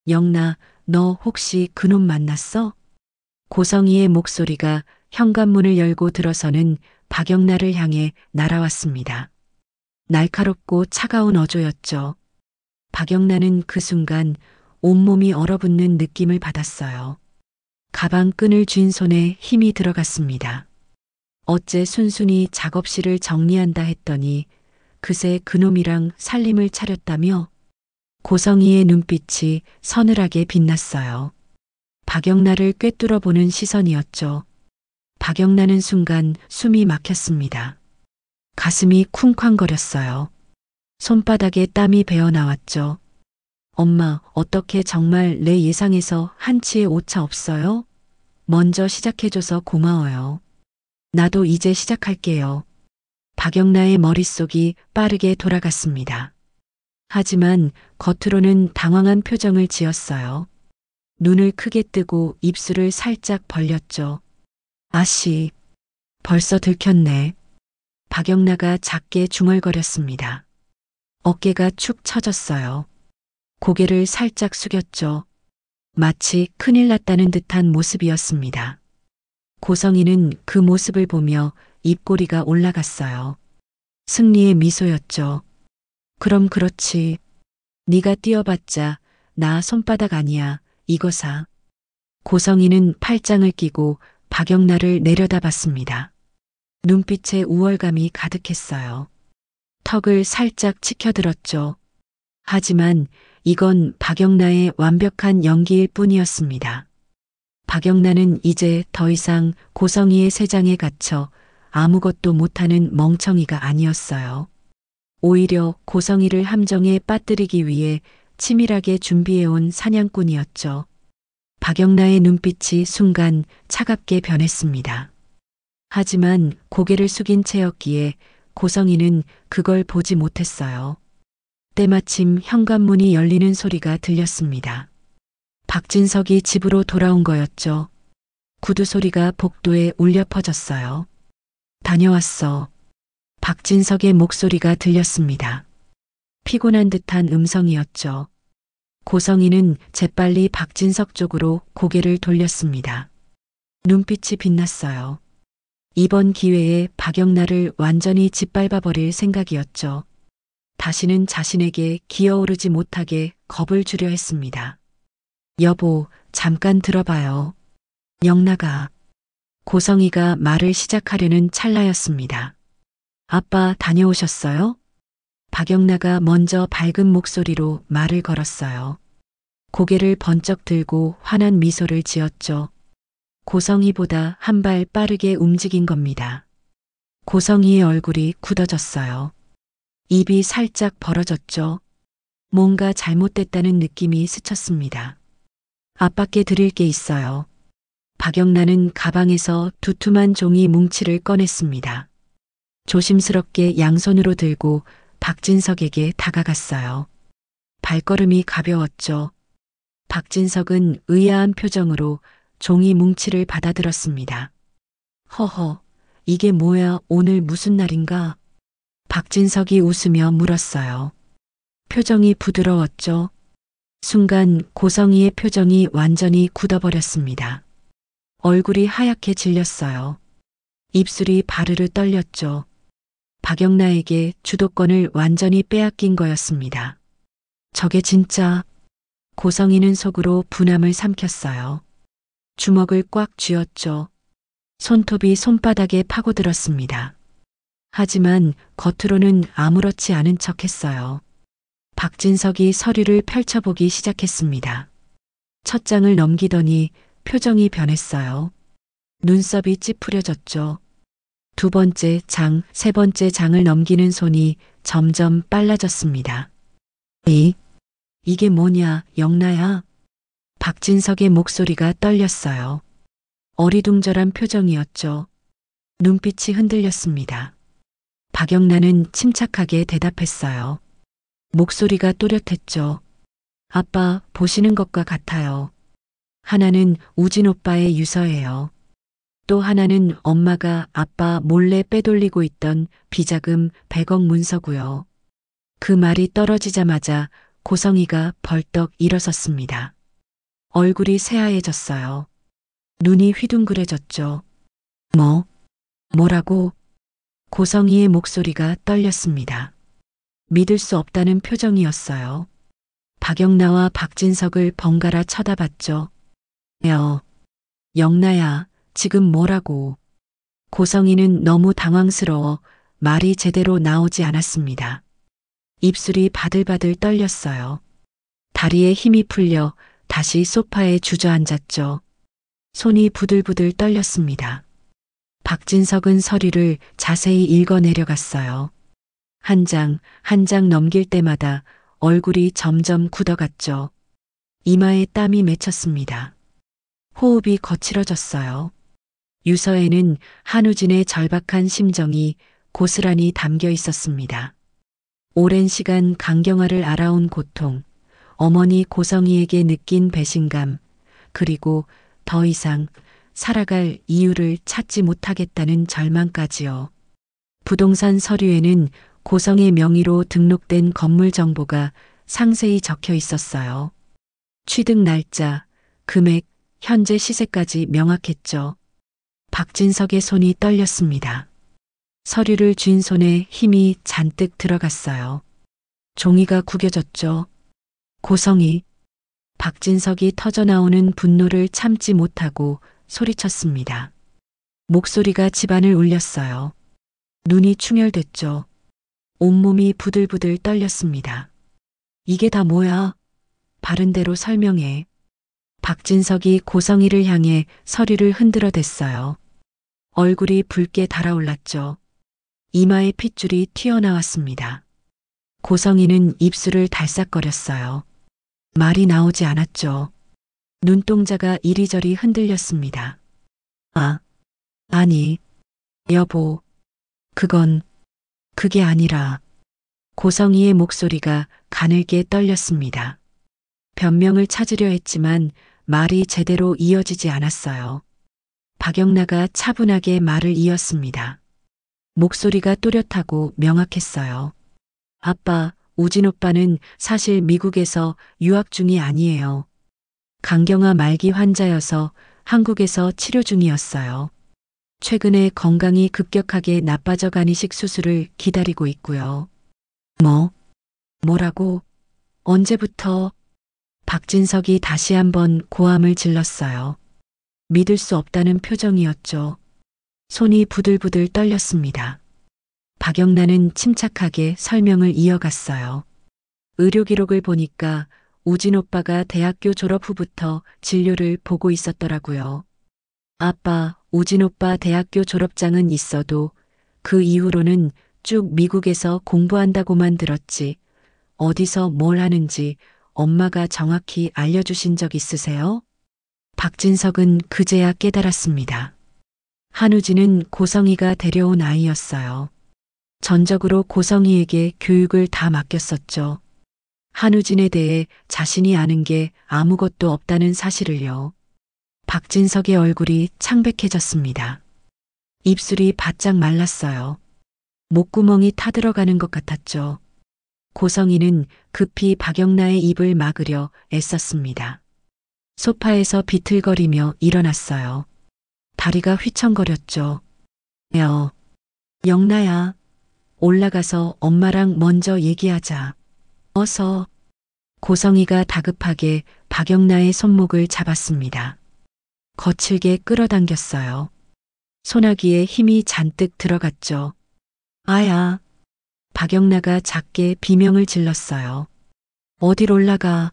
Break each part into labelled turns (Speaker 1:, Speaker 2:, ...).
Speaker 1: 영나, 너 혹시 그놈 만났어? 고성이의 목소리가 현관문을 열고 들어서는 박영나를 향해 날아왔습니다. 날카롭고 차가운 어조였죠. 박영나는 그 순간 온몸이 얼어붙는 느낌을 받았어요. 가방 끈을 쥔 손에 힘이 들어갔습니다. 어째 순순히 작업실을 정리한다 했더니 그새 그놈이랑 살림을 차렸다며? 고성이의 눈빛이 서늘하게 빛났어요. 박영나를 꿰뚫어 보는 시선이었죠. 박영나는 순간 숨이 막혔습니다. 가슴이 쿵쾅거렸어요. 손바닥에 땀이 배어 나왔죠. 엄마, 어떻게 정말 내 예상에서 한치의 오차 없어요? 먼저 시작해줘서 고마워요. 나도 이제 시작할게요. 박영나의 머릿속이 빠르게 돌아갔습니다. 하지만 겉으로는 당황한 표정을 지었어요. 눈을 크게 뜨고 입술을 살짝 벌렸죠. 아씨, 벌써 들켰네. 박영나가 작게 중얼거렸습니다. 어깨가 축 처졌어요. 고개를 살짝 숙였죠. 마치 큰일 났다는 듯한 모습이었습니다. 고성이는 그 모습을 보며 입꼬리가 올라갔어요. 승리의 미소였죠. 그럼 그렇지. 네가 뛰어봤자 나 손바닥 아니야. 이거 사. 고성이는 팔짱을 끼고 박영나를 내려다봤습니다. 눈빛에 우월감이 가득했어요. 턱을 살짝 치켜들었죠. 하지만 이건 박영나의 완벽한 연기일 뿐이었습니다. 박영나는 이제 더 이상 고성이의 세장에 갇혀 아무것도 못하는 멍청이가 아니었어요. 오히려 고성이를 함정에 빠뜨리기 위해 치밀하게 준비해온 사냥꾼이었죠. 박영나의 눈빛이 순간 차갑게 변했습니다. 하지만 고개를 숙인 채였기에 고성이는 그걸 보지 못했어요. 때마침 현관문이 열리는 소리가 들렸습니다. 박진석이 집으로 돌아온 거였죠. 구두 소리가 복도에 울려 퍼졌어요. 다녀왔어. 박진석의 목소리가 들렸습니다. 피곤한 듯한 음성이었죠. 고성이는 재빨리 박진석 쪽으로 고개를 돌렸습니다. 눈빛이 빛났어요. 이번 기회에 박영나를 완전히 짓밟아버릴 생각이었죠. 다시는 자신에게 기어오르지 못하게 겁을 주려 했습니다. 여보, 잠깐 들어봐요. 영나가. 고성이가 말을 시작하려는 찰나였습니다. 아빠 다녀오셨어요? 박영나가 먼저 밝은 목소리로 말을 걸었어요. 고개를 번쩍 들고 환한 미소를 지었죠. 고성이보다 한 발 빠르게 움직인 겁니다. 고성이의 얼굴이 굳어졌어요. 입이 살짝 벌어졌죠. 뭔가 잘못됐다는 느낌이 스쳤습니다. 아빠께 드릴 게 있어요. 박영나는 가방에서 두툼한 종이 뭉치를 꺼냈습니다. 조심스럽게 양손으로 들고 박진석에게 다가갔어요. 발걸음이 가벼웠죠. 박진석은 의아한 표정으로 종이 뭉치를 받아들었습니다. 허허, 이게 뭐야, 오늘 무슨 날인가? 박진석이 웃으며 물었어요. 표정이 부드러웠죠. 순간 고성이의 표정이 완전히 굳어버렸습니다. 얼굴이 하얗게 질렸어요. 입술이 바르르 떨렸죠. 박영나에게 주도권을 완전히 빼앗긴 거였습니다. 저게 진짜. 고성이는 속으로 분함을 삼켰어요. 주먹을 꽉 쥐었죠. 손톱이 손바닥에 파고들었습니다. 하지만 겉으로는 아무렇지 않은 척했어요. 박진석이 서류를 펼쳐보기 시작했습니다. 첫 장을 넘기더니 표정이 변했어요. 눈썹이 찌푸려졌죠. 두 번째 장, 세 번째 장을 넘기는 손이 점점 빨라졌습니다. 이게 뭐냐, 영나야? 박진석의 목소리가 떨렸어요. 어리둥절한 표정이었죠. 눈빛이 흔들렸습니다. 박영나는 침착하게 대답했어요. 목소리가 또렷했죠. 아빠 보시는 것과 같아요. 하나는 우진 오빠의 유서예요. 또 하나는 엄마가 아빠 몰래 빼돌리고 있던 비자금 100억 문서고요. 그 말이 떨어지자마자 고성이가 벌떡 일어섰습니다. 얼굴이 새하얘졌어요. 눈이 휘둥그레졌죠. 뭐라고? 고성희의 목소리가 떨렸습니다. 믿을 수 없다는 표정이었어요. 박영나와 박진석을 번갈아 쳐다봤죠. 영나야, 지금 뭐라고? 고성희는 너무 당황스러워 말이 제대로 나오지 않았습니다. 입술이 바들바들 떨렸어요. 다리에 힘이 풀려 다시 소파에 주저앉았죠. 손이 부들부들 떨렸습니다. 박진석은 서류를 자세히 읽어 내려갔어요. 한 장, 한 장 넘길 때마다 얼굴이 점점 굳어갔죠. 이마에 땀이 맺혔습니다. 호흡이 거칠어졌어요. 유서에는 한우진의 절박한 심정이 고스란히 담겨 있었습니다. 오랜 시간 강경화를 알아온 고통, 어머니 고성희에게 느낀 배신감, 그리고 더 이상 살아갈 이유를 찾지 못하겠다는 절망까지요. 부동산 서류에는 고성의 명의로 등록된 건물 정보가 상세히 적혀 있었어요. 취득 날짜, 금액, 현재 시세까지 명확했죠. 박진석의 손이 떨렸습니다. 서류를 쥔 손에 힘이 잔뜩 들어갔어요. 종이가 구겨졌죠. 고성희. 박진석이 터져나오는 분노를 참지 못하고 소리쳤습니다. 목소리가 집안을 울렸어요. 눈이 충혈됐죠. 온몸이 부들부들 떨렸습니다. 이게 다 뭐야? 바른대로 설명해. 박진석이 고성희를 향해 서류를 흔들어 댔어요. 얼굴이 붉게 달아올랐죠. 이마에 핏줄이 튀어나왔습니다. 고성희는 입술을 달싹거렸어요. 말이 나오지 않았죠. 눈동자가 이리저리 흔들렸습니다. 아니, 여보, 그게 아니라. 고성희의 목소리가 가늘게 떨렸습니다. 변명을 찾으려 했지만 말이 제대로 이어지지 않았어요. 박영나가 차분하게 말을 이었습니다. 목소리가 또렷하고 명확했어요. 아빠, 우진 오빠는 사실 미국에서 유학 중이 아니에요. 강경화 말기 환자여서 한국에서 치료 중이었어요. 최근에 건강이 급격하게 나빠져간 이식 수술을 기다리고 있고요. 뭐라고? 언제부터? 박진석이 다시 한번 고함을 질렀어요. 믿을 수 없다는 표정이었죠. 손이 부들부들 떨렸습니다. 박영란은 침착하게 설명을 이어갔어요. 의료 기록을 보니까 우진 오빠가 대학교 졸업 후부터 진료를 보고 있었더라고요. 아빠, 우진 오빠 대학교 졸업장은 있어도 그 이후로는 쭉 미국에서 공부한다고만 들었지 어디서 뭘 하는지 엄마가 정확히 알려주신 적 있으세요? 박진석은 그제야 깨달았습니다. 한우진은 고성희가 데려온 아이였어요. 전적으로 고성희에게 교육을 다 맡겼었죠. 한우진에 대해 자신이 아는 게 아무것도 없다는 사실을요. 박진석의 얼굴이 창백해졌습니다. 입술이 바짝 말랐어요. 목구멍이 타들어가는 것 같았죠. 고성희는 급히 박영나의 입을 막으려 애썼습니다. 소파에서 비틀거리며 일어났어요. 다리가 휘청거렸죠. 영나야, 올라가서 엄마랑 먼저 얘기하자. 어서. 고성희가 다급하게 박영나의 손목을 잡았습니다. 거칠게 끌어당겼어요. 소나기에 힘이 잔뜩 들어갔죠. 아야. 박영나가 작게 비명을 질렀어요. 어딜 올라가.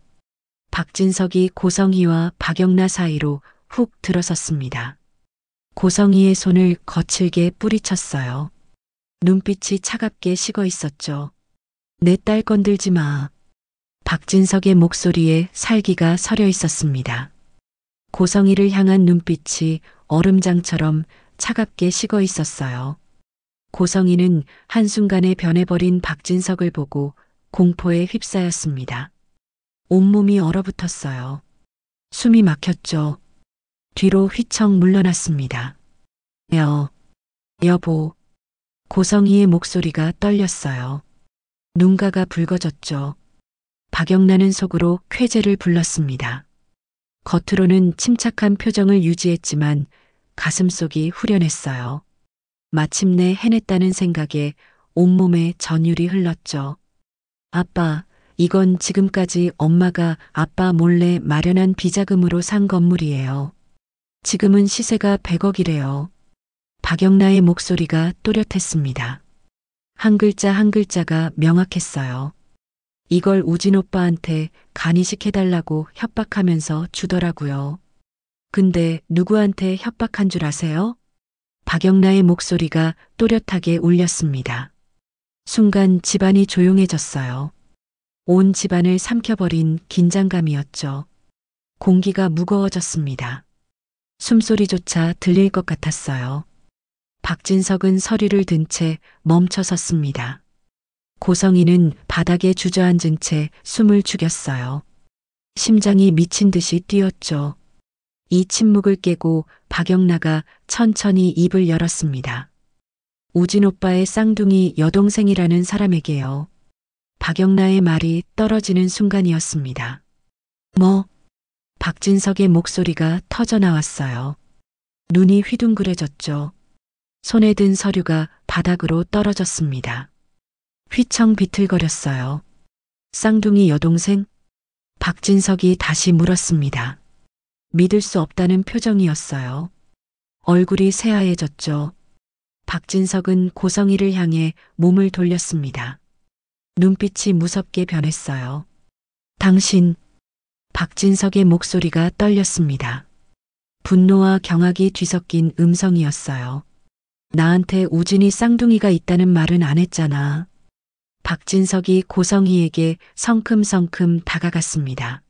Speaker 1: 박진석이 고성희와 박영나 사이로 훅 들어섰습니다. 고성희의 손을 거칠게 뿌리쳤어요. 눈빛이 차갑게 식어 있었죠. 내 딸 건들지 마. 박진석의 목소리에 살기가 서려 있었습니다. 고성희를 향한 눈빛이 얼음장처럼 차갑게 식어 있었어요. 고성희는 한순간에 변해버린 박진석을 보고 공포에 휩싸였습니다. 온몸이 얼어붙었어요. 숨이 막혔죠. 뒤로 휘청 물러났습니다. 여보. 고성희의 목소리가 떨렸어요. 눈가가 붉어졌죠. 박영란은 속으로 쾌재를 불렀습니다. 겉으로는 침착한 표정을 유지했지만 가슴속이 후련했어요. 마침내 해냈다는 생각에 온몸에 전율이 흘렀죠. 아빠, 이건 지금까지 엄마가 아빠 몰래 마련한 비자금으로 산 건물이에요. 지금은 시세가 100억이래요. 박영나의 목소리가 또렷했습니다. 한 글자 한 글자가 명확했어요. 이걸 우진 오빠한테 간이식 해달라고 협박하면서 주더라고요. 근데 누구한테 협박한 줄 아세요? 박영나의 목소리가 또렷하게 울렸습니다. 순간 집안이 조용해졌어요. 온 집안을 삼켜버린 긴장감이었죠. 공기가 무거워졌습니다. 숨소리조차 들릴 것 같았어요. 박진석은 서류를 든 채 멈춰섰습니다. 고성이는 바닥에 주저앉은 채 숨을 죽였어요. 심장이 미친 듯이 뛰었죠. 이 침묵을 깨고 박영나가 천천히 입을 열었습니다. 우진 오빠의 쌍둥이 여동생이라는 사람에게요. 박영나의 말이 떨어지는 순간이었습니다. 뭐? 박진석의 목소리가 터져 나왔어요. 눈이 휘둥그레졌죠. 손에 든 서류가 바닥으로 떨어졌습니다. 휘청 비틀거렸어요. 쌍둥이 여동생? 박진석이 다시 물었습니다. 믿을 수 없다는 표정이었어요. 얼굴이 새하얘졌죠. 박진석은 고성이를 향해 몸을 돌렸습니다. 눈빛이 무섭게 변했어요. 당신, 박진석의 목소리가 떨렸습니다. 분노와 경악이 뒤섞인 음성이었어요. 나한테 우진이 쌍둥이가 있다는 말은 안 했잖아. 박진석이 고성희에게 성큼성큼 다가갔습니다.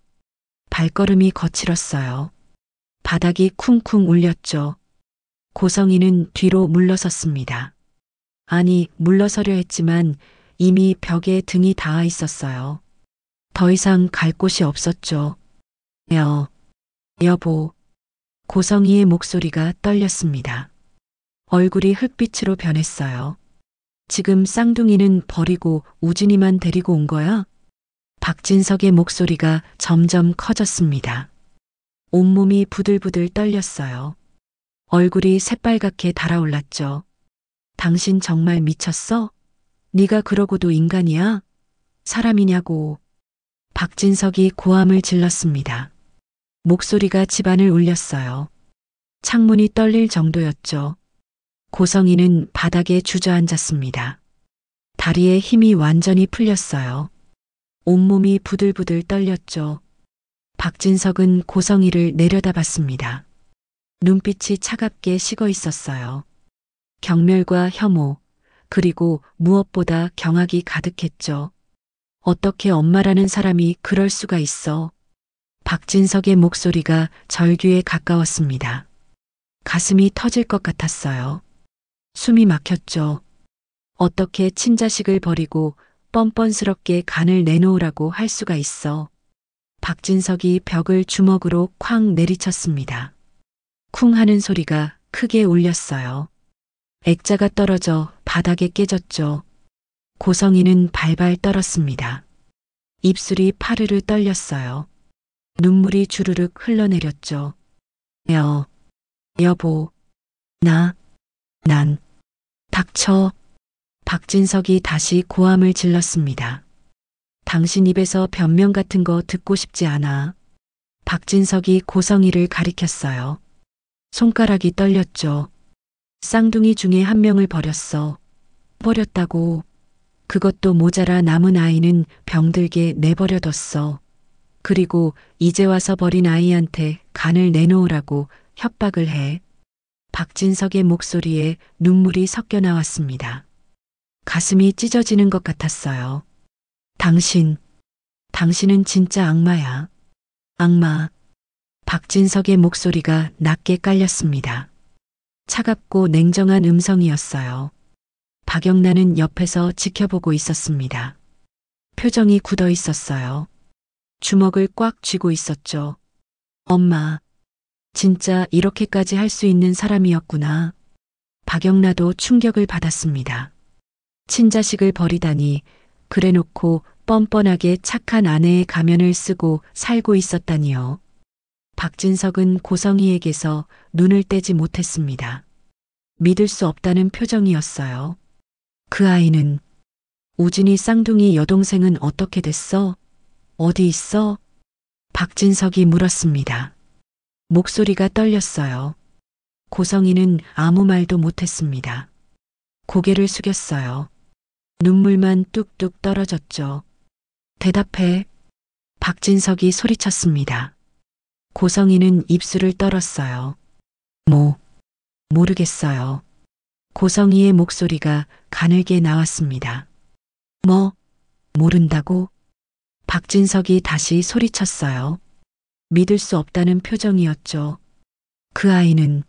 Speaker 1: 발걸음이 거칠었어요. 바닥이 쿵쿵 울렸죠. 고성희는 뒤로 물러섰습니다. 아니, 물러서려 했지만 이미 벽에 등이 닿아 있었어요. 더 이상 갈 곳이 없었죠. 여보. 고성희의 목소리가 떨렸습니다. 얼굴이 흙빛으로 변했어요. 지금 쌍둥이는 버리고 우진이만 데리고 온 거야? 박진석의 목소리가 점점 커졌습니다. 온몸이 부들부들 떨렸어요. 얼굴이 새빨갛게 달아올랐죠. 당신 정말 미쳤어? 네가 그러고도 인간이야? 사람이냐고. 박진석이 고함을 질렀습니다. 목소리가 집안을 울렸어요. 창문이 떨릴 정도였죠. 고성이는 바닥에 주저앉았습니다. 다리에 힘이 완전히 풀렸어요. 온몸이 부들부들 떨렸죠. 박진석은 고성이를 내려다봤습니다. 눈빛이 차갑게 식어 있었어요. 경멸과 혐오, 그리고 무엇보다 경악이 가득했죠. 어떻게 엄마라는 사람이 그럴 수가 있어? 박진석의 목소리가 절규에 가까웠습니다. 가슴이 터질 것 같았어요. 숨이 막혔죠. 어떻게 친자식을 버리고 뻔뻔스럽게 간을 내놓으라고 할 수가 있어. 박진석이 벽을 주먹으로 쾅 내리쳤습니다. 쿵 하는 소리가 크게 울렸어요. 액자가 떨어져 바닥에 깨졌죠. 고성이는 발발 떨었습니다. 입술이 파르르 떨렸어요. 눈물이 주르륵 흘러내렸죠. 여보, 난, 닥쳐. 박진석이 다시 고함을 질렀습니다. 당신 입에서 변명 같은 거 듣고 싶지 않아. 박진석이 고성이를 가리켰어요. 손가락이 떨렸죠. 쌍둥이 중에 한 명을 버렸어. 버렸다고. 그것도 모자라 남은 아이는 병들게 내버려뒀어. 그리고 이제 와서 버린 아이한테 간을 내놓으라고 협박을 해. 박진석의 목소리에 눈물이 섞여 나왔습니다. 가슴이 찢어지는 것 같았어요. 당신은 진짜 악마야. 악마. 박진석의 목소리가 낮게 깔렸습니다. 차갑고 냉정한 음성이었어요. 박영란은 옆에서 지켜보고 있었습니다. 표정이 굳어 있었어요. 주먹을 꽉 쥐고 있었죠. 엄마, 진짜 이렇게까지 할 수 있는 사람이었구나. 박영라도 충격을 받았습니다. 친자식을 버리다니, 그래놓고 뻔뻔하게 착한 아내의 가면을 쓰고 살고 있었다니요. 박진석은 고성희에게서 눈을 떼지 못했습니다. 믿을 수 없다는 표정이었어요. 그 아이는 우진이 쌍둥이 여동생은 어떻게 됐어? 어디 있어? 박진석이 물었습니다. 목소리가 떨렸어요. 고성희는 아무 말도 못했습니다. 고개를 숙였어요. 눈물만 뚝뚝 떨어졌죠. 대답해. 박진석이 소리쳤습니다. 고성희는 입술을 떨었어요. 모르겠어요. 고성희의 목소리가 가늘게 나왔습니다. 모른다고? 박진석이 다시 소리쳤어요. 믿을 수 없다는 표정이었죠. 그 아이는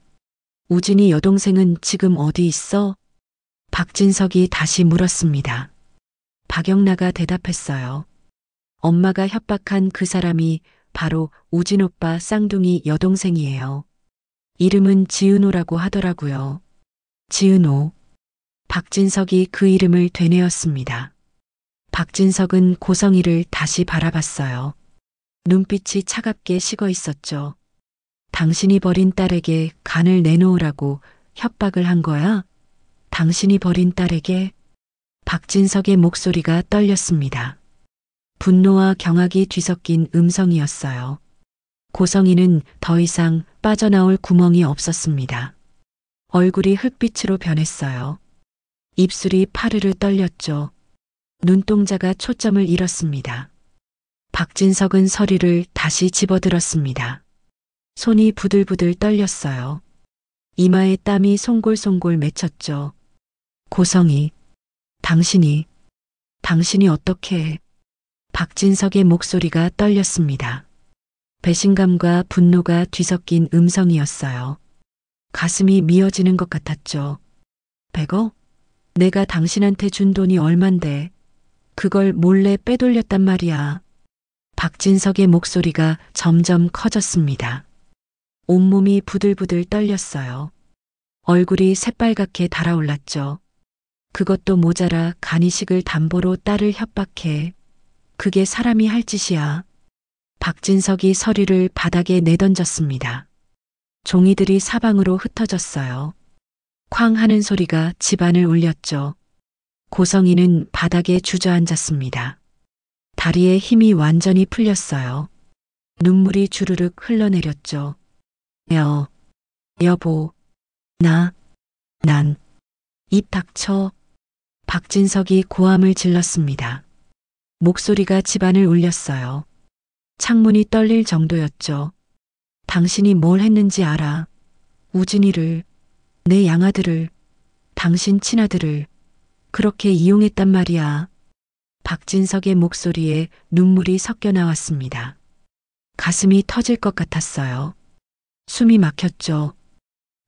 Speaker 1: 우진이 여동생은 지금 어디 있어? 박진석이 다시 물었습니다. 박영나가 대답했어요. 엄마가 협박한 그 사람이 바로 우진 오빠 쌍둥이 여동생이에요. 이름은 지은호라고 하더라고요. 지은호. 박진석이 그 이름을 되뇌었습니다. 박진석은 고성희를 다시 바라봤어요. 눈빛이 차갑게 식어 있었죠. 당신이 버린 딸에게 간을 내놓으라고 협박을 한 거야? 당신이 버린 딸에게? 박진석의 목소리가 떨렸습니다. 분노와 경악이 뒤섞인 음성이었어요. 고성희는 더 이상 빠져나올 구멍이 없었습니다. 얼굴이 흙빛으로 변했어요. 입술이 파르르 떨렸죠. 눈동자가 초점을 잃었습니다. 박진석은 서리를 다시 집어들었습니다. 손이 부들부들 떨렸어요. 이마에 땀이 송골송골 맺혔죠. 고성희, 당신이 어떻게 해? 박진석의 목소리가 떨렸습니다. 배신감과 분노가 뒤섞인 음성이었어요. 가슴이 미어지는 것 같았죠. 100억? 내가 당신한테 준 돈이 얼만데 그걸 몰래 빼돌렸단 말이야. 박진석의 목소리가 점점 커졌습니다. 온몸이 부들부들 떨렸어요. 얼굴이 새빨갛게 달아올랐죠. 그것도 모자라 간이식을 담보로 딸을 협박해. 그게 사람이 할 짓이야. 박진석이 서리를 바닥에 내던졌습니다. 종이들이 사방으로 흩어졌어요. 쾅 하는 소리가 집안을 울렸죠. 고성희는 바닥에 주저앉았습니다. 다리에 힘이 완전히 풀렸어요. 눈물이 주르륵 흘러내렸죠. 여보, 입 닥쳐. 박진석이 고함을 질렀습니다. 목소리가 집안을 울렸어요. 창문이 떨릴 정도였죠. 당신이 뭘 했는지 알아. 우진이를, 내 양아들을, 당신 친아들을 그렇게 이용했단 말이야. 박진석의 목소리에 눈물이 섞여 나왔습니다. 가슴이 터질 것 같았어요. 숨이 막혔죠.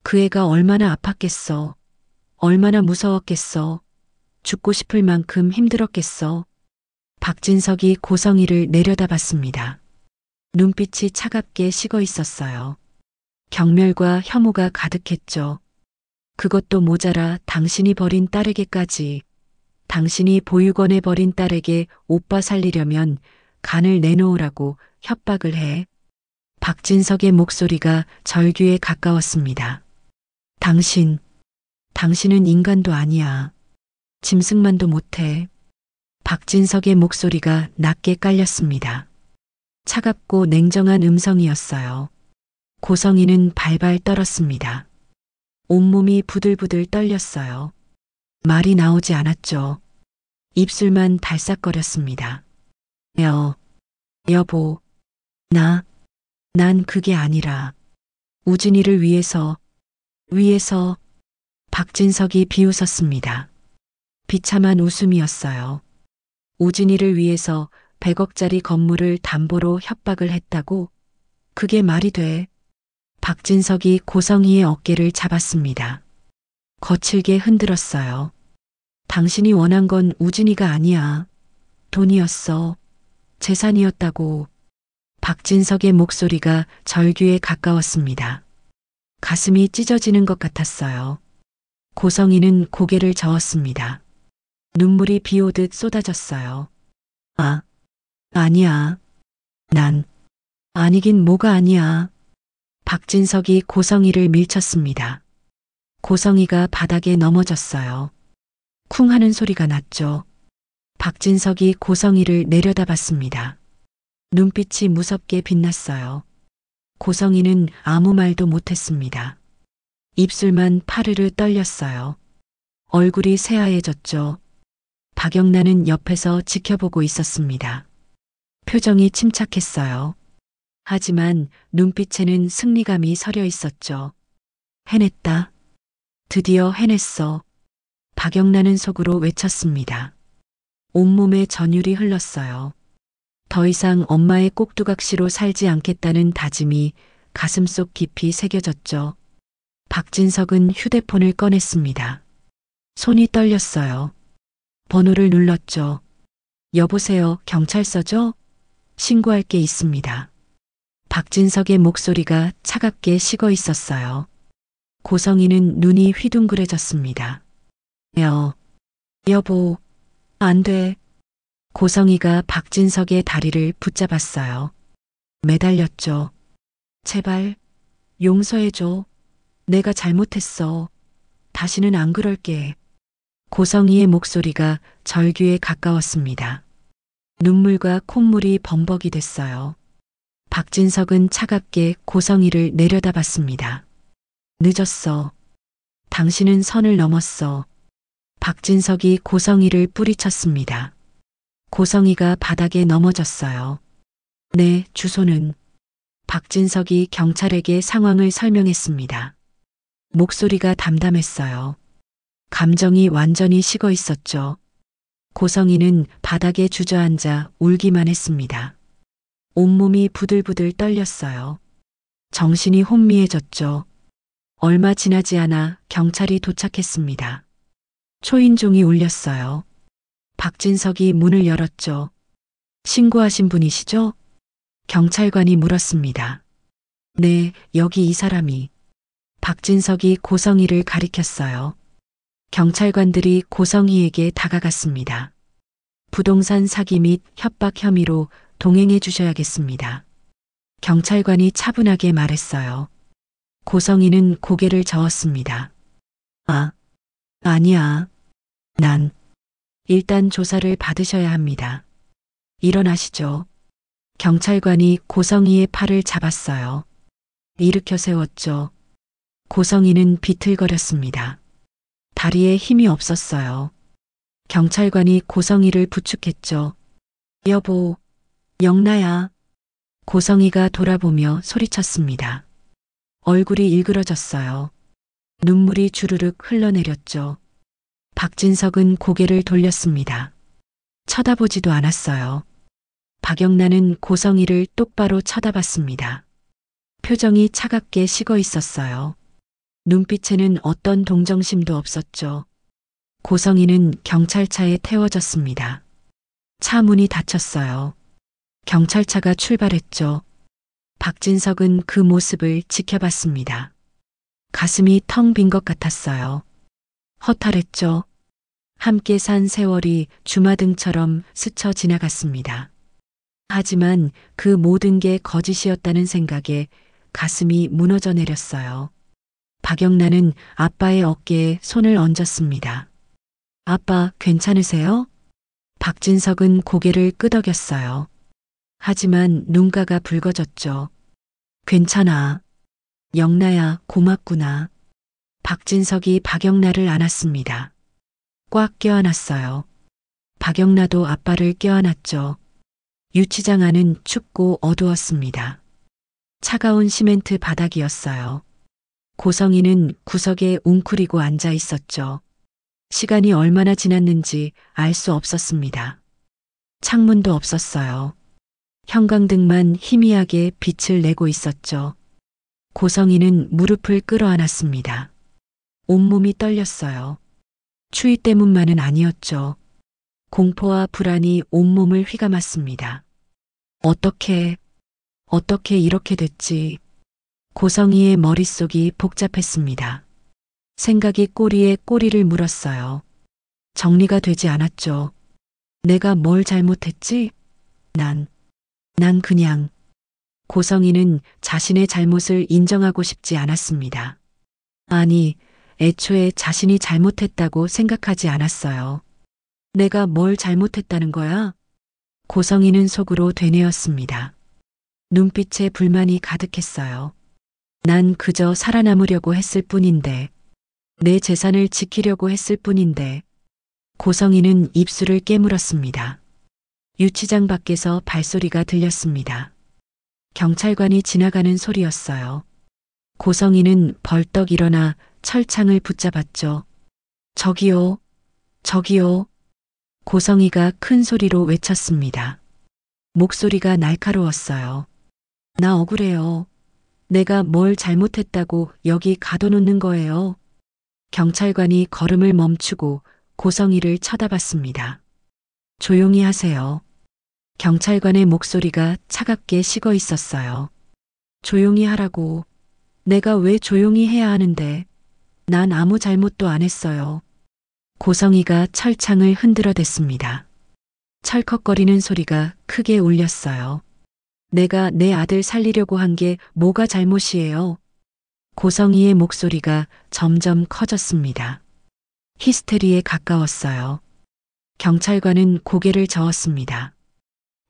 Speaker 1: 그 애가 얼마나 아팠겠어. 얼마나 무서웠겠어. 죽고 싶을 만큼 힘들었겠어. 박진석이 고성희를 내려다봤습니다. 눈빛이 차갑게 식어 있었어요. 경멸과 혐오가 가득했죠. 그것도 모자라 당신이 버린 딸에게까지. 당신이 보육원에 버린 딸에게 오빠 살리려면 간을 내놓으라고 협박을 해. 박진석의 목소리가 절규에 가까웠습니다. 당신은 인간도 아니야. 짐승만도 못해. 박진석의 목소리가 낮게 깔렸습니다. 차갑고 냉정한 음성이었어요. 고성희는 발발 떨었습니다. 온몸이 부들부들 떨렸어요. 말이 나오지 않았죠. 입술만 달싹거렸습니다. 여보, 난 그게 아니라 우진이를 위해서 박진석이 비웃었습니다. 비참한 웃음이었어요. 우진이를 위해서 100억짜리 건물을 담보로 협박을 했다고? 그게 말이 돼? 박진석이 고성희의 어깨를 잡았습니다. 거칠게 흔들었어요. 당신이 원한 건 우진이가 아니야. 돈이었어. 재산이었다고. 박진석의 목소리가 절규에 가까웠습니다. 가슴이 찢어지는 것 같았어요. 고성희는 고개를 저었습니다. 눈물이 비 오듯 쏟아졌어요. 아니야. 아니긴 뭐가 아니야. 박진석이 고성이를 밀쳤습니다. 고성이가 바닥에 넘어졌어요. 쿵 하는 소리가 났죠. 박진석이 고성이를 내려다봤습니다. 눈빛이 무섭게 빛났어요. 고성이는 아무 말도 못했습니다. 입술만 파르르 떨렸어요. 얼굴이 새하얘졌죠. 박영란은 옆에서 지켜보고 있었습니다. 표정이 침착했어요. 하지만 눈빛에는 승리감이 서려 있었죠. 해냈다. 드디어 해냈어. 박영란은 속으로 외쳤습니다. 온몸에 전율이 흘렀어요. 더 이상 엄마의 꼭두각시로 살지 않겠다는 다짐이 가슴속 깊이 새겨졌죠. 박진석은 휴대폰을 꺼냈습니다. 손이 떨렸어요. 번호를 눌렀죠. 여보세요, 경찰서죠? 신고할 게 있습니다. 박진석의 목소리가 차갑게 식어 있었어요. 고성이는 눈이 휘둥그레졌습니다. 여보, 안 돼. 고성이가 박진석의 다리를 붙잡았어요. 매달렸죠. 제발, 용서해줘. 내가 잘못했어. 다시는 안 그럴게. 고성이의 목소리가 절규에 가까웠습니다. 눈물과 콧물이 범벅이 됐어요. 박진석은 차갑게 고성이를 내려다봤습니다. 늦었어. 당신은 선을 넘었어. 박진석이 고성이를 뿌리쳤습니다. 고성이가 바닥에 넘어졌어요. 네, 주소는. 박진석이 경찰에게 상황을 설명했습니다. 목소리가 담담했어요. 감정이 완전히 식어 있었죠. 고성이는 바닥에 주저앉아 울기만 했습니다. 온몸이 부들부들 떨렸어요. 정신이 혼미해졌죠. 얼마 지나지 않아 경찰이 도착했습니다. 초인종이 울렸어요. 박진석이 문을 열었죠. 신고하신 분이시죠? 경찰관이 물었습니다. 네, 여기 이 사람이. 박진석이 고성이를 가리켰어요. 경찰관들이 고성이에게 다가갔습니다. 부동산 사기 및 협박 혐의로 동행해 주셔야겠습니다. 경찰관이 차분하게 말했어요. 고성이는 고개를 저었습니다. 아니야. 난 일단 조사를 받으셔야 합니다. 일어나시죠. 경찰관이 고성이의 팔을 잡았어요. 일으켜 세웠죠. 고성이는 비틀거렸습니다. 다리에 힘이 없었어요. 경찰관이 고성이를 부축했죠. 여보, 영나야. 고성이가 돌아보며 소리쳤습니다. 얼굴이 일그러졌어요. 눈물이 주르륵 흘러내렸죠. 박진석은 고개를 돌렸습니다. 쳐다보지도 않았어요. 박영란은 고성이를 똑바로 쳐다봤습니다. 표정이 차갑게 식어 있었어요. 눈빛에는 어떤 동정심도 없었죠. 고성이는 경찰차에 태워졌습니다. 차 문이 닫혔어요. 경찰차가 출발했죠. 박진석은 그 모습을 지켜봤습니다. 가슴이 텅 빈 것 같았어요. 허탈했죠. 함께 산 세월이 주마등처럼 스쳐 지나갔습니다. 하지만 그 모든 게 거짓이었다는 생각에 가슴이 무너져 내렸어요. 박영란은 아빠의 어깨에 손을 얹었습니다. 아빠, 괜찮으세요? 박진석은 고개를 끄덕였어요. 하지만 눈가가 붉어졌죠. 괜찮아. 영나야, 고맙구나. 박진석이 박영란을 안았습니다. 꽉 껴안았어요. 박영란도 아빠를 껴안았죠. 유치장 안은 춥고 어두웠습니다. 차가운 시멘트 바닥이었어요. 고성이는 구석에 웅크리고 앉아 있었죠. 시간이 얼마나 지났는지 알 수 없었습니다. 창문도 없었어요. 형광등만 희미하게 빛을 내고 있었죠. 고성이는 무릎을 끌어안았습니다. 온몸이 떨렸어요. 추위 때문만은 아니었죠. 공포와 불안이 온몸을 휘감았습니다. 어떻게 이렇게 됐지? 고성이의 머릿속이 복잡했습니다. 생각이 꼬리에 꼬리를 물었어요. 정리가 되지 않았죠. 내가 뭘 잘못했지? 난 그냥 고성이는 자신의 잘못을 인정하고 싶지 않았습니다. 아니, 애초에 자신이 잘못했다고 생각하지 않았어요. 내가 뭘 잘못했다는 거야? 고성이는 속으로 되뇌었습니다. 눈빛에 불만이 가득했어요. 난 그저 살아남으려고 했을 뿐인데, 내 재산을 지키려고 했을 뿐인데, 고성이는 입술을 깨물었습니다. 유치장 밖에서 발소리가 들렸습니다. 경찰관이 지나가는 소리였어요. 고성이는 벌떡 일어나 철창을 붙잡았죠. 저기요, 저기요. 고성이가 큰 소리로 외쳤습니다. 목소리가 날카로웠어요. 나 억울해요. 내가 뭘 잘못했다고 여기 가둬놓는 거예요. 경찰관이 걸음을 멈추고 고성이를 쳐다봤습니다. 조용히 하세요. 경찰관의 목소리가 차갑게 식어 있었어요. 조용히 하라고. 내가 왜 조용히 해야 하는데? 난 아무 잘못도 안 했어요. 고성이가 철창을 흔들어댔습니다. 철컥거리는 소리가 크게 울렸어요. 내가 내 아들 살리려고 한 게 뭐가 잘못이에요? 고성이의 목소리가 점점 커졌습니다. 히스테리에 가까웠어요. 경찰관은 고개를 저었습니다.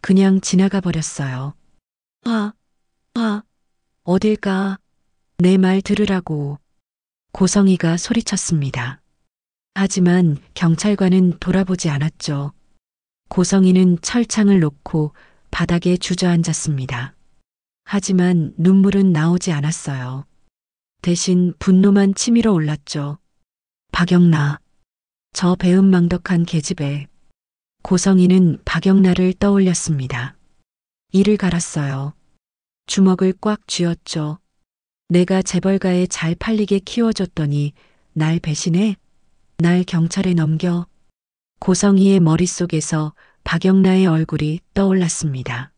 Speaker 1: 그냥 지나가 버렸어요. 어딜 가? 내 말 들으라고. 고성이가 소리쳤습니다. 하지만 경찰관은 돌아보지 않았죠. 고성이는 철창을 놓고 바닥에 주저앉았습니다. 하지만 눈물은 나오지 않았어요. 대신 분노만 치밀어 올랐죠. 박영나. 저 배은망덕한 계집애. 고성이는 박영나를 떠올렸습니다. 이를 갈았어요. 주먹을 꽉 쥐었죠. 내가 재벌가에 잘 팔리게 키워줬더니 날 배신해? 날 경찰에 넘겨? 고성이의 머릿속에서 박영나의 얼굴이 떠올랐습니다.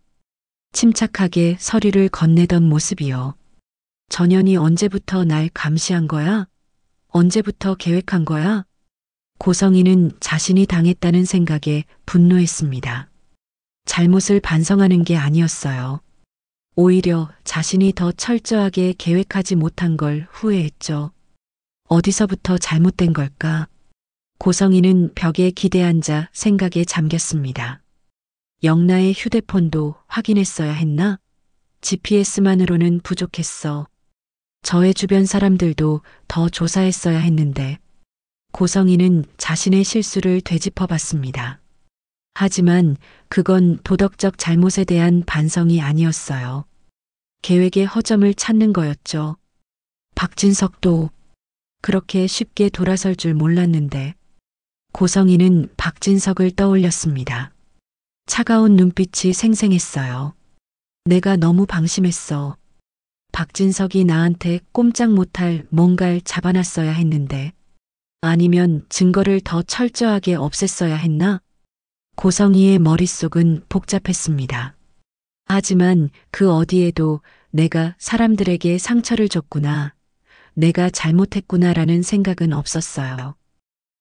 Speaker 1: 침착하게 서류를 건네던 모습이요. 전현이 언제부터 날 감시한 거야? 언제부터 계획한 거야? 고성이는 자신이 당했다는 생각에 분노했습니다. 잘못을 반성하는 게 아니었어요. 오히려 자신이 더 철저하게 계획하지 못한 걸 후회했죠. 어디서부터 잘못된 걸까? 고성이는 벽에 기대앉아 생각에 잠겼습니다. 영나의 휴대폰도 확인했어야 했나? GPS만으로는 부족했어. 저의 주변 사람들도 더 조사했어야 했는데. 고성이는 자신의 실수를 되짚어 봤습니다. 하지만 그건 도덕적 잘못에 대한 반성이 아니었어요. 계획의 허점을 찾는 거였죠. 박진석도 그렇게 쉽게 돌아설 줄 몰랐는데. 고성이는 박진석을 떠올렸습니다. 차가운 눈빛이 생생했어요. 내가 너무 방심했어. 박진석이 나한테 꼼짝 못할 뭔가를 잡아놨어야 했는데. 아니면 증거를 더 철저하게 없앴어야 했나? 고성이의 머릿속은 복잡했습니다. 하지만 그 어디에도 내가 사람들에게 상처를 줬구나. 내가 잘못했구나라는 생각은 없었어요.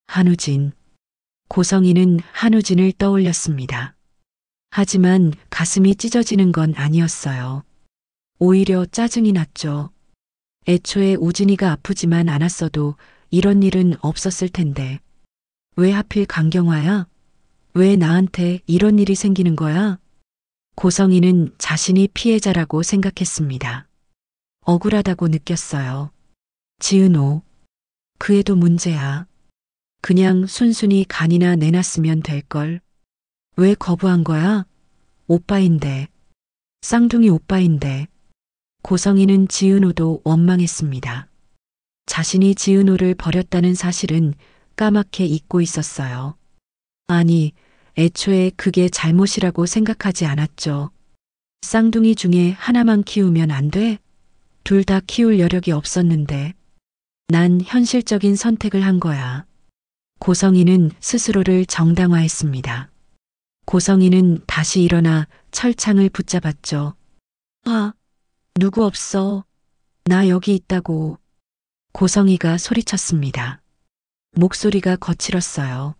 Speaker 1: 한우진. 고성이는 한우진을 떠올렸습니다. 하지만 가슴이 찢어지는 건 아니었어요. 오히려 짜증이 났죠. 애초에 우진이가 아프지만 않았어도 이런 일은 없었을 텐데. 왜 하필 강경화야? 왜 나한테 이런 일이 생기는 거야? 고성이는 자신이 피해자라고 생각했습니다. 억울하다고 느꼈어요. 지은호. 그 애도 문제야. 그냥 순순히 간이나 내놨으면 될걸. 왜 거부한 거야? 오빠인데. 쌍둥이 오빠인데. 고성이는 지은호도 원망했습니다. 자신이 지은호를 버렸다는 사실은 까맣게 잊고 있었어요. 아니, 애초에 그게 잘못이라고 생각하지 않았죠. 쌍둥이 중에 하나만 키우면 안 돼? 둘 다 키울 여력이 없었는데. 난 현실적인 선택을 한 거야. 고성이는 스스로를 정당화했습니다. 고성이는 다시 일어나 철창을 붙잡았죠. 누구 없어. 나 여기 있다고. 고성이가 소리쳤습니다. 목소리가 거칠었어요.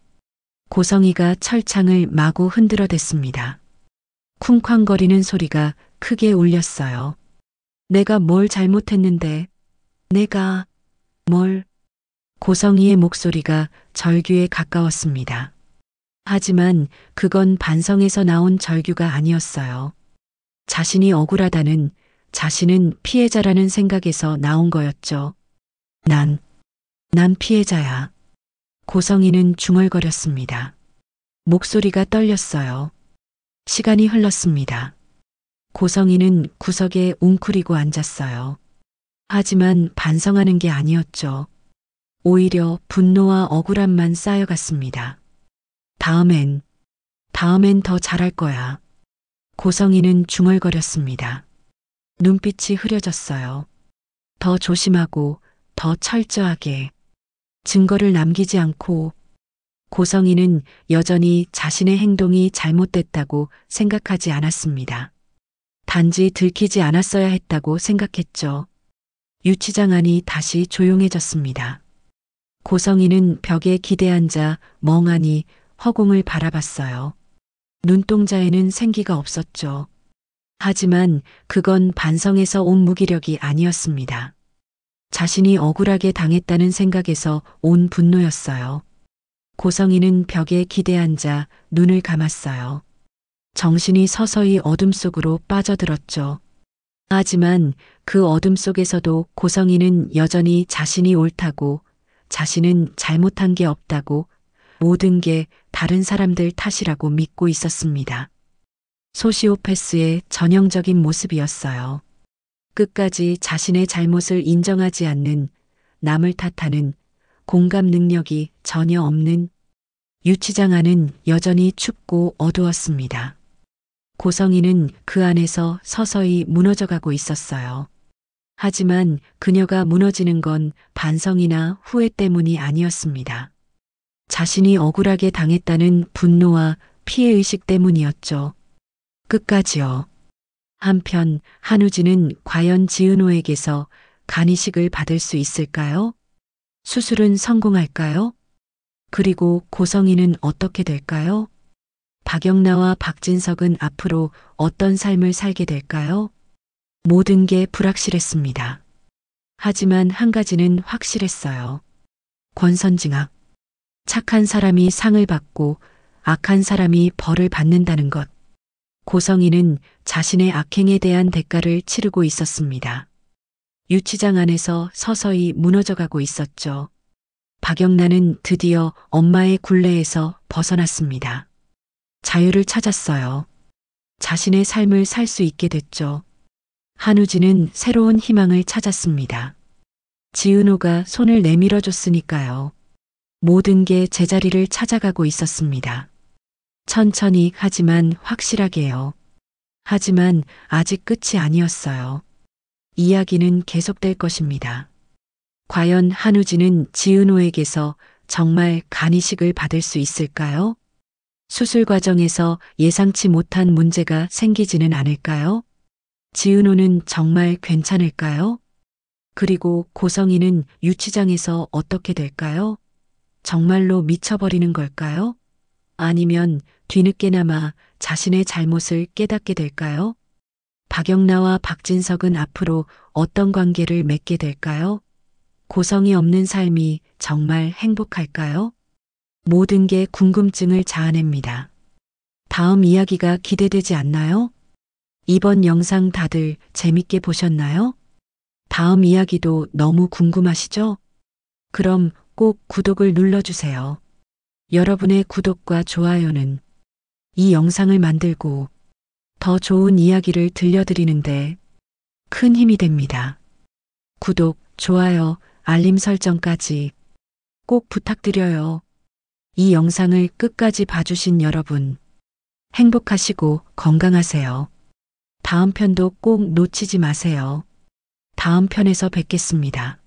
Speaker 1: 고성이가 철창을 마구 흔들어댔습니다. 쿵쾅거리는 소리가 크게 울렸어요. 내가 뭘 잘못했는데, 내가 뭘? 고성희의 목소리가 절규에 가까웠습니다. 하지만 그건 반성에서 나온 절규가 아니었어요. 자신이 억울하다는, 자신은 피해자라는 생각에서 나온 거였죠. 난 피해자야. 고성희는 중얼거렸습니다. 목소리가 떨렸어요. 시간이 흘렀습니다. 고성희는 구석에 웅크리고 앉았어요. 하지만 반성하는 게 아니었죠. 오히려 분노와 억울함만 쌓여갔습니다. 다음엔 더 잘할 거야. 고성희는 중얼거렸습니다. 눈빛이 흐려졌어요. 더 조심하고 더 철저하게. 증거를 남기지 않고. 고성희는 여전히 자신의 행동이 잘못됐다고 생각하지 않았습니다. 단지 들키지 않았어야 했다고 생각했죠. 유치장 안이 다시 조용해졌습니다. 고성희는 벽에 기대앉아 멍하니 허공을 바라봤어요. 눈동자에는 생기가 없었죠. 하지만 그건 반성에서 온 무기력이 아니었습니다. 자신이 억울하게 당했다는 생각에서 온 분노였어요. 고성희는 벽에 기대앉아 눈을 감았어요. 정신이 서서히 어둠 속으로 빠져들었죠. 하지만 그 어둠 속에서도 고성희는 여전히 자신이 옳다고, 자신은 잘못한 게 없다고, 모든 게 다른 사람들 탓이라고 믿고 있었습니다. 소시오패스의 전형적인 모습이었어요. 끝까지 자신의 잘못을 인정하지 않는, 남을 탓하는, 공감 능력이 전혀 없는. 유치장 안은 여전히 춥고 어두웠습니다. 고성희는 그 안에서 서서히 무너져가고 있었어요. 하지만 그녀가 무너지는 건 반성이나 후회 때문이 아니었습니다. 자신이 억울하게 당했다는 분노와 피해의식 때문이었죠. 끝까지요. 한편 한우진은 과연 지은호에게서 간이식을 받을 수 있을까요? 수술은 성공할까요? 그리고 고성희는 어떻게 될까요? 박영나와 박진석은 앞으로 어떤 삶을 살게 될까요? 모든 게 불확실했습니다. 하지만 한 가지는 확실했어요. 권선징악. 착한 사람이 상을 받고 악한 사람이 벌을 받는다는 것. 고성희는 자신의 악행에 대한 대가를 치르고 있었습니다. 유치장 안에서 서서히 무너져가고 있었죠. 박영란은 드디어 엄마의 굴레에서 벗어났습니다. 자유를 찾았어요. 자신의 삶을 살 수 있게 됐죠. 한우진은 새로운 희망을 찾았습니다. 지은호가 손을 내밀어 줬으니까요. 모든 게 제자리를 찾아가고 있었습니다. 천천히 하지만 확실하게요. 하지만 아직 끝이 아니었어요. 이야기는 계속될 것입니다. 과연 한우진은 지은호에게서 정말 간이식을 받을 수 있을까요? 수술 과정에서 예상치 못한 문제가 생기지는 않을까요? 지은호는 정말 괜찮을까요? 그리고 고성희는 유치장에서 어떻게 될까요? 정말로 미쳐버리는 걸까요? 아니면 뒤늦게나마 자신의 잘못을 깨닫게 될까요? 박영나와 박진석은 앞으로 어떤 관계를 맺게 될까요? 고성이 없는 삶이 정말 행복할까요? 모든 게 궁금증을 자아냅니다. 다음 이야기가 기대되지 않나요? 이번 영상 다들 재밌게 보셨나요? 다음 이야기도 너무 궁금하시죠? 그럼 꼭 구독을 눌러주세요. 여러분의 구독과 좋아요는 이 영상을 만들고 더 좋은 이야기를 들려드리는데 큰 힘이 됩니다. 구독, 좋아요, 알림 설정까지 꼭 부탁드려요. 이 영상을 끝까지 봐주신 여러분, 행복하시고 건강하세요. 다음 편도 꼭 놓치지 마세요. 다음 편에서 뵙겠습니다.